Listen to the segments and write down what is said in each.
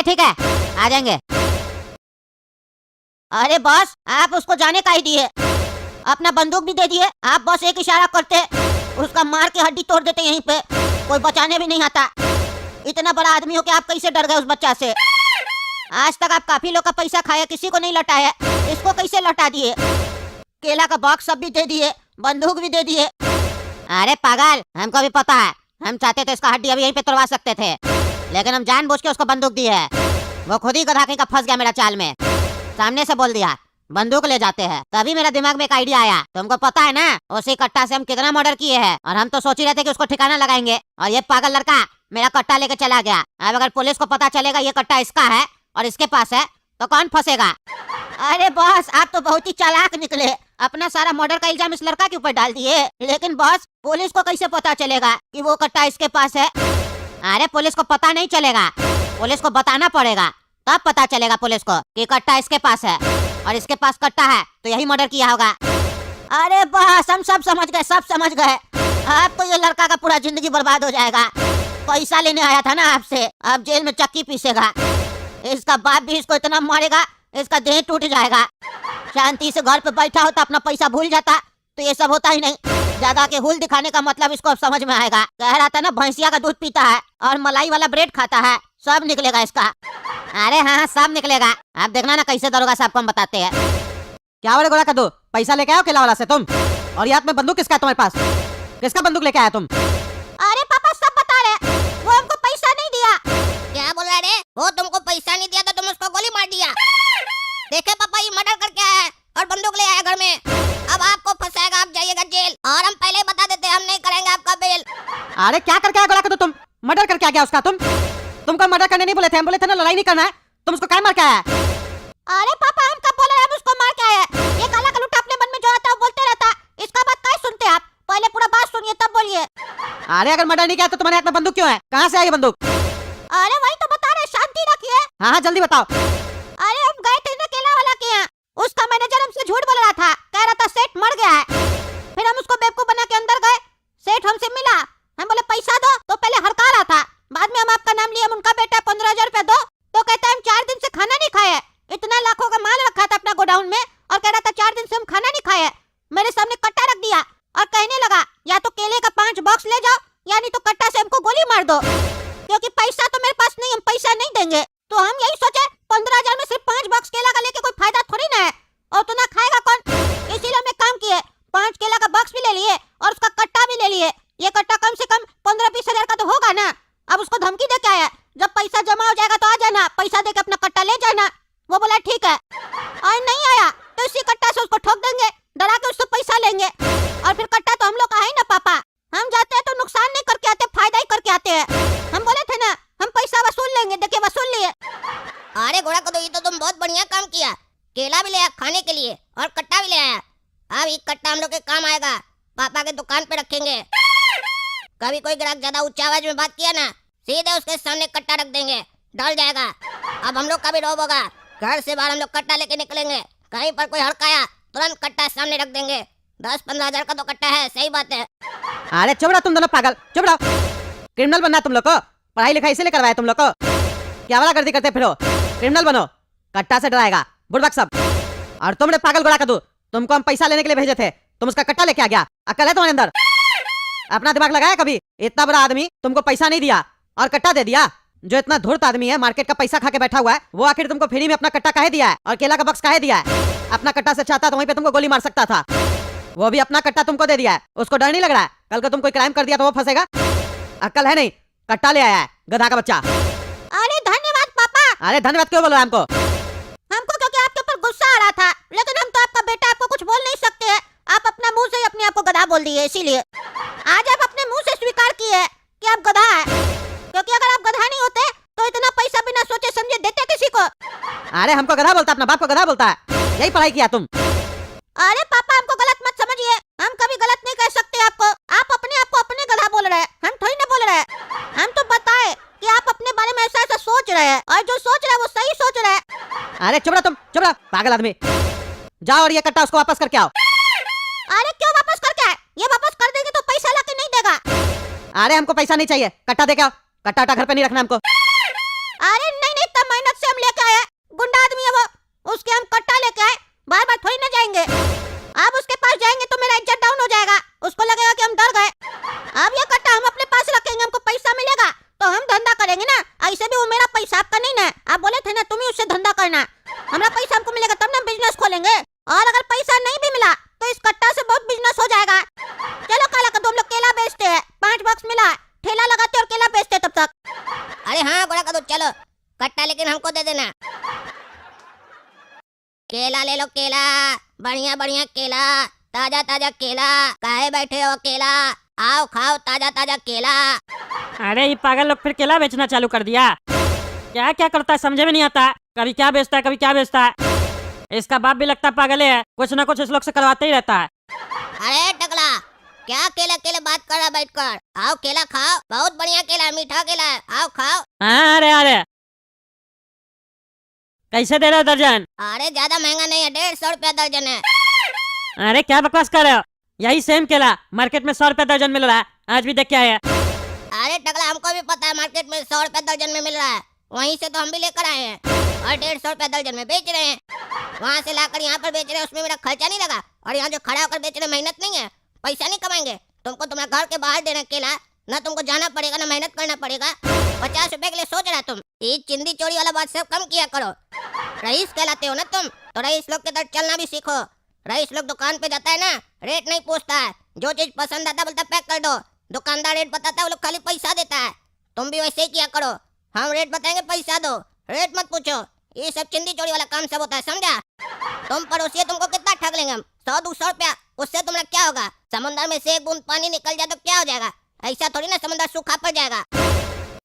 ठीक है, आ जाएंगे। अरे बॉस, आप उसको जाने का ही दिए, अपना बंदूक भी दे दिए। आप बस एक इशारा करते, उसका मार के हड्डी तोड़ देते यहीं पे, कोई बचाने भी नहीं आता। इतना बड़ा आदमी हो के आप कैसे डर गए उस बच्चा से? आज तक आप काफी लोग का पैसा खाया, किसी को नहीं लौटाया, इसको कैसे लौटा दिए? केला का बॉक्स सब भी दे दिए, बंदूक भी दे दिए। अरे पागल, हमको भी पता है, हम चाहते थे इसका हड्डी अभी यहीं पे तोड़वा सकते थे, लेकिन हम जानबूझ के उसको बंदूक दी है। वो खुद ही गधा का फंस गया मेरा चाल में, सामने से बोल दिया बंदूक ले जाते हैं। तभी मेरा दिमाग में एक आइडिया आया। तुमको पता है ना उसी कट्टा से हम कितना मर्डर किए हैं, और हम तो सोच ही रहे थे कि उसको ठिकाना लगाएंगे, और ये पागल लड़का मेरा कट्टा लेके चला गया। अब अगर पुलिस को पता चलेगा ये कट्टा इसका है और इसके पास है तो कौन फंसेगा? अरे बॉस, आप तो बहुत ही चालाक निकले, अपना सारा मर्डर का इल्जाम इस लड़का के ऊपर डाल दिए। लेकिन बॉस, पुलिस को कैसे पता चलेगा कि वो कट्टा इसके पास है? अरे पुलिस को पता नहीं चलेगा, पुलिस को बताना पड़ेगा, तब पता चलेगा पुलिस को कि कट्टा इसके पास है, और इसके पास कट्टा है तो यही मर्डर किया होगा। अरे बॉस, हम सब समझ गए, सब समझ गए। अब तो ये लड़का का पूरा जिंदगी बर्बाद हो जाएगा। पैसा लेने आया था ना आपसे, अब जेल में चक्की पीसेगा। इसका बाप भी इसको इतना मारेगा, इसका देह टूट जाएगा। शांति से घर पे बैठा होता, अपना पैसा भूल जाता, तो ये सब होता ही नहीं। ज्यादा के हुल दिखाने का मतलब इसको अब समझ में आएगा। कह रहा था ना भैंसिया का दूध पीता है और मलाई वाला ब्रेड खाता है, सब निकलेगा इसका। अरे हाँ, सब निकलेगा। आप देखना ना कैसे दरोगा साहब को हम बताते हैं। क्या बोले गोरा कद्दू, पैसा लेके आयो केला वाला से तुम? और ये हाथ में बंदूक किसका है तुम्हारे पास? किसका बंदूक लेके आया तुम? अरे पापा, सब बता रहे, वो हमको पैसा नहीं दिया। क्या बोल रहे? वो तुमको पैसा नहीं दिया तो तुम उसको गोली मार दिया। देखे पापा, ये मर्डर करके आया है और बंदूक ले आया घर में। अब आपको फंसाएगा, आप जाइएगा जेल। और हम पहले ही बता देते, हम नहीं करेंगे आपका बेल। अरे क्या करके आया गोरा कद्दू तुम? मर्डर करके आ गया उसका तुम? तुमको मर्डर करने नहीं बोले थे, हम बोले थे ना लड़ाई नहीं करना है। तुम उसको क्या मार के आया? अरे पापा, हम कब बोले हम उसको मार के आए? ये काला कलूटा अपने मन में जो आता है वो बोलते रहता, इसका बात क्या सुनते आप? पहले पूरा बात सुनिए तब बोलिए। अरे अगर मर्डर नहीं किया तो तुम्हारे हाथ में बंदूक क्यों है? कहाँ से आई बंदूक? अरे वही तो बता रहे, शांति रखिए। हाँ हाँ जल्दी बताओ। अरे हम गए थे ना केला वाला के यहाँ, उसका मैनेजर हमसे झूठ बोल रहा था, कह रहा था सेठ मर गया है। फिर हम उसको बेवकूफ बना के अंदर गए, सेठ हमसे मिला, हम बोले पैसा दो, तो पहले हड़का रहा था, बाद में हम आपका नाम लिए, हम उनका बेटा 15,000 रुपया दो, तो कहता है हम 4 दिन से खाना नहीं खाए। इतना लाखों का माल रखा था अपना गोडाउन में और कह रहा था 4 दिन से हम खाना नहीं खाए। मेरे सामने कट्टा रख दिया और कहने लगा या तो केले का 5 बॉक्स ले जाओ या नहीं तो कट्टा से हमको गोली मार दो, क्योंकि पैसा तो मेरे पास नहीं, हम पैसा नहीं देंगे। तो हम यही सोचे 15,000 में सिर्फ 5 बॉक्स केला का लेके कोई फायदा थोड़ी ना है, और उतना खाएगा कौन? इसीलिए हमने काम किए, 5 केला का बॉक्स भी ले लिए और उसका कट्टा भी ले लिए। ये कट्टा कम से कम 15-20 हजार का तो होगा ना। अब उसको धमकी दे के आया, जब पैसा जमा हो जाएगा तो आ जाना, पैसा दे के अपना कट्टा ले जाना। वो बोला ठीक है, और नहीं आया तो इसी कट्टा से उसको ठोक देंगे, डरा के उससे पैसा लेंगे, और फिर कट्टा तो हम लोग का है ना पापा। हम जाते हैं तो नुकसान नहीं करके आते, फायदा ही करके आते हैं। हम बोले थे ना हम पैसा वसूल लेंगे, देखिए वसूल लिए। अरे घोड़ा को तो ये तो तुम बहुत बढ़िया काम किया। केला भी ले आया खाने के लिए और कट्टा भी ले आया। अब ये कट्टा हम लोग के काम आएगा, पापा के दुकान पे रखेंगे। कभी कोई ग्राहक ज्यादा ऊंची आवाज में बात किया ना, सीधे उसके सामने कट्टा रख देंगे, डर जाएगा। अब हम लोग का भी रौब होगा, घर से बाहर हम लोग कट्टा लेके निकलेंगे, कहीं पर कोई हड़काया तुरंत कट्टा सामने रख देंगे। 10-15 हजार का तो कट्टा है, सही बात है। अरे चुप रहो तुम दोनों पागल, चुप रहो। क्रिमिनल बनना तुम लोग को, पढ़ाई लिखाई इसीलिए करवाया तुम लोग को? क्या वाला गर्दी करते फिरो? क्रिमिनल बनो, कट्टा से डराएगा बुड़बक सब। और तुमने पागल गोरा कद्दू, तुमको हम पैसा लेने के लिए भेजे थे, तुम उसका कट्टा लेके आ गया। अक्ल है तुम्हारे अंदर? अपना दिमाग लगाया कभी? इतना बड़ा आदमी तुमको पैसा नहीं दिया और कट्टा दे दिया। जो इतना धूर्त आदमी है, मार्केट का पैसा खा के बैठा हुआ है, वो आखिर तुमको फ्री में अपना कट्टा काहे दिया है और केला का बक्स काहे दिया है? अपना कट्टा से चाहता तो वहीं पे तुमको गोली मार सकता था, वो भी अपना कट्टा तुमको दे दिया है। उसको डर नहीं लग रहा है कल को तुम कोई क्राइम कर दिया तो वो फंसेगा? अक्ल है नहीं, कट्टा ले आया है गधा का बच्चा। अरे धन्यवाद पापा। अरे धन्यवाद क्यों बोल रहा है हमको? हमको क्योंकि आपके ऊपर गुस्सा आ रहा था, लेकिन हम तो आपका बेटा, आपको कुछ बोल नहीं सकते हैं। आप अपना मुंह से ही अपने आप को गधा बोल दिए, इसीलिए आज आप अपने मुंह से स्वीकार किए कि आप गधा है। क्योंकि अगर आप गधा नहीं होते तो इतना पैसा बिना सोचे समझे देते किसी को? अरे हमको गधा बोलता, अपना बाप को गधा बोलता है, यही पढ़ाई किया तुम। अरे पापा, हमको गलत मत समझिए, हम कभी गलत नहीं कह सकते आपको। आप अपने आप को अपने गधा बोल रहे हैं, हम थोड़ी ना बोल रहे हैं। हम तो बताए कि आप अपने बारे में ऐसा ऐसा सोच रहे हैं, और जो सोच रहे हैं वो सही सोच रहे हैं। अरे चुप रहो तुम, चुप रहो पागल आदमी। जाओ और ये कट्टा उसको वापस करके आओ। अरे क्यों वापस करके आए? ये वापस कर देंगे तो पैसा लाके नहीं देगा। अरे हमको पैसा नहीं चाहिए, कट्टा दे के आओ। कट्टा घर पे नहीं रखना हमको। अरे नहीं नहीं, इतना मेहनत से हम लेके आए, गुंडा आदमी है वो, उसके हम कट्टा लेके आए, बार बार थोड़ी ना जाएंगे। अब उसके पास जाएंगे तो मेरा इज्जत डाउन हो जाएगा, उसको लगेगा कि हम डर गए। अब ये कट्टा हम अपने पास रखेंगे, हमको पैसा मिलेगा तो हम धंधा करेंगे ना। ऐसे भी वो मेरा पैसा आपका नहीं ना, आप बोले थे ना तुम ही उससे धंधा करना। हमारा पैसा हमको मिलेगा तब ना बिजनेस खोलेंगे, और अगर पैसा नहीं भी मिला तो इस कट्टा से बहुत बिजनेस हो जाएगा। चलो काला कद्दू, हम लोग केला बेचते हैं, 5 बक्स मिला, ठेला लगाते और केला बेचते तब तक। अरे हाँ गोरा कद्दू चलो, कट्टा लेकिन हमको दे देना। केला ले लो, केला, बढ़िया बढ़िया केला, ताजा ताजा केला, काहे बैठे हो केला, आओ खाओ ताजा ताजा केला। अरे ये पागल लोग फिर केला बेचना चालू कर दिया, क्या क्या करता है समझे में नहीं आता, कभी क्या बेचता है कभी क्या बेचता है। इसका बाप भी लगता पागल है, कुछ ना कुछ इस लोग से करवाते ही रहता है। अरे टकला, क्या केला केले बात कर रहा बैठकर, आओ केला खाओ, बहुत बढ़िया केला है, मीठा केला है, आओ खाओ। हाँ, अरे अरे कैसे दे रहे हो दर्जन? अरे ज्यादा महंगा नहीं है, 150 रुपया दर्जन है। अरे क्या बकवास कर रहे हो, यही सेम केला मार्केट में 100 रुपया दर्जन मिल रहा है, आज भी देख के आए। अरे टकला हमको भी पता है मार्केट में 100 रुपया दर्जन में मिल रहा है, वहीं से तो हम भी लेकर आए हैं और 150 रुपया दर्जन में बेच रहे हैं। वहाँ से लाकर यहाँ पर बेच रहे हैं, उसमें मेरा खर्चा नहीं लगा, और यहाँ जो खड़ा होकर बेच रहे मेहनत नहीं है, पैसा नहीं कमाएंगे। तुमको तुम्हारे घर के बाहर देना केला, ना तुमको जाना पड़ेगा ना मेहनत करना पड़ेगा। 50 रुपए के लिए सोच रहा तुम, ये चिंदी चोरी वाला बात सब कम किया करो। रईस कहलाते हो ना तुम, तो रईस लोग के तरह चलना भी सीखो। रईस लोग दुकान पे जाता है ना, रेट नहीं पूछता है, जो चीज पसंद आता बोलता पैक कर दो, दुकानदार रेट बताता है, वो लोग खाली पैसा देता है। तुम भी वैसे ही किया करो, हम रेट बताएंगे पैसा दो, रेट मत पूछो। ये सब चिंदी चोरी वाला काम सब होता है, समझा? तुम पड़ोसी तुमको कितना ठग लेंगे हम, 100-200 रुपया, उससे तुम्हारा क्या होगा? समुद्र में से एक बूंद पानी निकल जाए तो क्या हो जाएगा? ऐसा थोड़ी ना समुद्र सूखा पड़ जाएगा।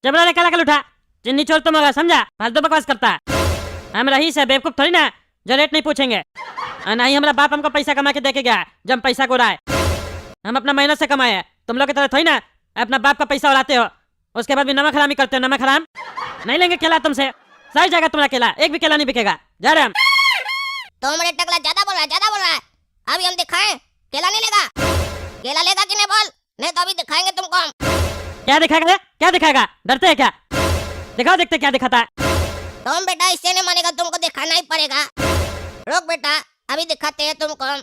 जबरा रे काला कल उठा, चिन्नी चोर तुम होगा समझा, फालतू बकवास करता है। हम रईस है, बेवकूफ थोड़ी ना जो रेट नहीं पूछेंगे। और ना ही हमारा बाप हमको पैसा कमा के देके गया है, जब पैसा को उड़ाए। हम अपना मेहनत से कमाए हैं, तुम लोग की तरह थोड़ी ना अपना बाप का पैसा उड़ाते हो, उसके बाद भी नमक हरामी करते हो। नमक हराम नहीं लेंगे केला तुमसे, सही जाएगा तुम्हारा केला, एक भी केला नहीं बिकेगा, जा रहे हम। तुम रे टकला ज्यादा बोल रहा है। अभी हम दिखाएं, केला नहीं लेगा? केला लेगा कि नहीं बोल, नहीं तो अभी दिखाएंगे तुमको हम। क्या दिखाएगा रे? क्या दिखाएगा? डरते है क्या? दिखाओ, देखते क्या दिखाता है। तुम बेटा इससे नहीं मानेगा, तुमको दिखाना ही पड़ेगा। रुक बेटा, अभी दिखाते हैं तुमको हम।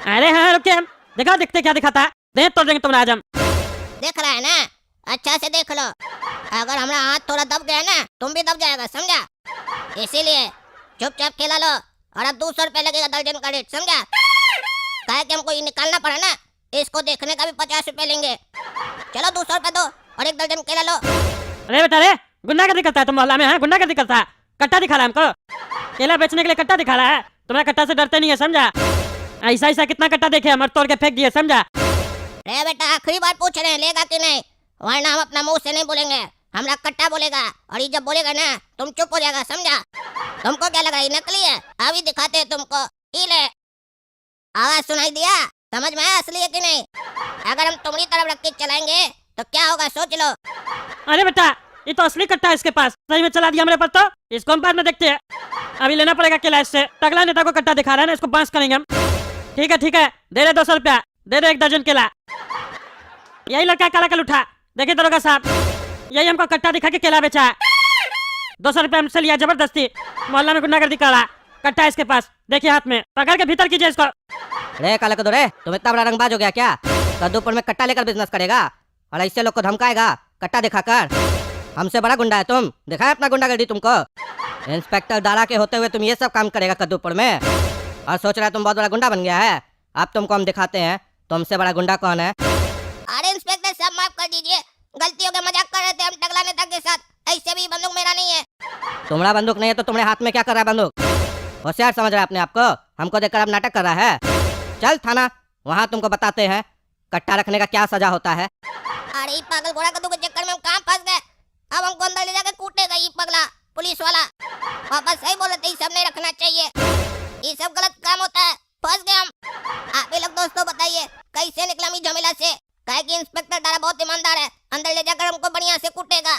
अरे हाँ रुके, हम दिखाओ, देखते क्या दिखाता है, दे तोड़ देंगे तुम्हारा आज हम। देख रहा है ना, अच्छा से देख लो, अगर हमारा हाथ थोड़ा दब गया ना, तुम भी दब जाएगा, समझा? इसीलिए चुपचाप केला लो, और अब 200 रुपया लगेगा दर्जन का रेट, समझा? कहे कि हमको ये निकालना पड़ा ना, इसको देखने का भी 50 रुपया लेंगे। चलो 200 रुपया दो और एक दर्जन केला लो। अरे बेटा रे, गुंडागर्दी करता है तुम मोहल्ला में? हाँ, गुंडागर्दी करता है, कट्टा दिखा रहा है हमको, केला बेचने के लिए कट्टा दिखा रहा है। तुम्हारा कट्टा से डरते नहीं है, समझा? ऐसा ऐसा कितना कट्टा देखे हम, तोड़ के फेंक दिए, समझा? रे बेटा आखिरी बार पूछ रहे हैं, लेगा कि नहीं, वरना हम अपना मुंह से नहीं बोलेंगे, हमरा कट्टा बोलेगा, और ये जब बोलेगा ना तुम चुप हो जाएगा, समझा? तुमको क्या लगा ये नकली है? अभी दिखाते हैं तुमको, ये ले, आवाज सुनाई दिया? समझ में आया असली है कि नहीं? अगर हम तुम्हारी तरफ रख के चलाएंगे तो क्या होगा सोच लो। अरे बेटा, ये तो असली कट्टा है, इसके पास सही में चला दिया मेरे पास, तो इसको हम बाद में देखते हैं। अभी लेना पड़ेगा केला इससे, टकला नेता को कट्टा दिखा रहा है ना, इसको बांस करेंगे हम। ठीक है दे रहे 200 रुपया, दे दे एक दर्जन केला। यही लड़का काला कल उठा, देखिए दरोगा साहब, यही हमको कट्टा दिखा के केला बेचा है। 200 रुपया हमसे लिया जबरदस्ती, मोहल्ला में गुंडागर्दी कर रहा, कट्टा है इसके पास, देखिए हाथ में, पकड़ के भीतर कीजिए इसको। रे काला कद्दू रे, तुम इतना बड़ा रंगबाज हो गया क्या? कद्दूपुर में कट्टा लेकर बिजनेस करेगा और ऐसे लोग को धमकाएगा कट्टा दिखाकर? हमसे बड़ा गुंडा है तुम, दिखाए अपना गुंडागर्दी तुमको। इंस्पेक्टर दारा के होते हुए तुम ये सब काम करेगा कद्दूपुर में, और सोच रहा है तुम बहुत बड़ा गुंडा बन गया है। अब तुमको हम दिखाते हैं तुमसे बड़ा गुंडा कौन है। अरे इंस्पेक्टर साहब माफ कर दीजिए, गलती हो गई, मजाक कर रहे थे हम टकला नेता के साथ, ऐसे भी बंदूक मेरा नहीं है। तुम्हारा बंदूक नहीं है तो तुम्हारे हाथ में क्या कर रहा है बंदूक? होशियार समझ रहा है अपने आप को, हमको देखकर अब नाटक कर रहा है। चल थाना, वहाँ तुमको बताते हैं कट्टा रखने का क्या सजा होता है। अरे पागल घोड़ा कद्दू के चक्कर में हम कहाँ फंस गए, अब हमको अंदर ले जाके कूटेगा ये पगला पुलिस वाला। पापा सही बोल रहे थे, ये सब नहीं रखना चाहिए, ये सब गलत काम होता है, फंस गए हम। आप ही लोग दोस्तों बताइए कैसे निकला मी झमेला से, कहे कि इंस्पेक्टर दारा बहुत ईमानदार है, अंदर ले जाकर हमको बढ़िया से कूटेगा।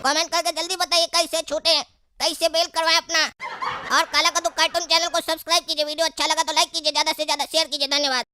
कमेंट करके जल्दी बताइए कैसे छूटे, कैसे बेल करवाएं अपना। और काला कद्दू कार्टून चैनल को सब्सक्राइब कीजिए, वीडियो अच्छा लगा तो लाइक कीजिए, ज्यादा से ज्यादा शेयर कीजिए। धन्यवाद।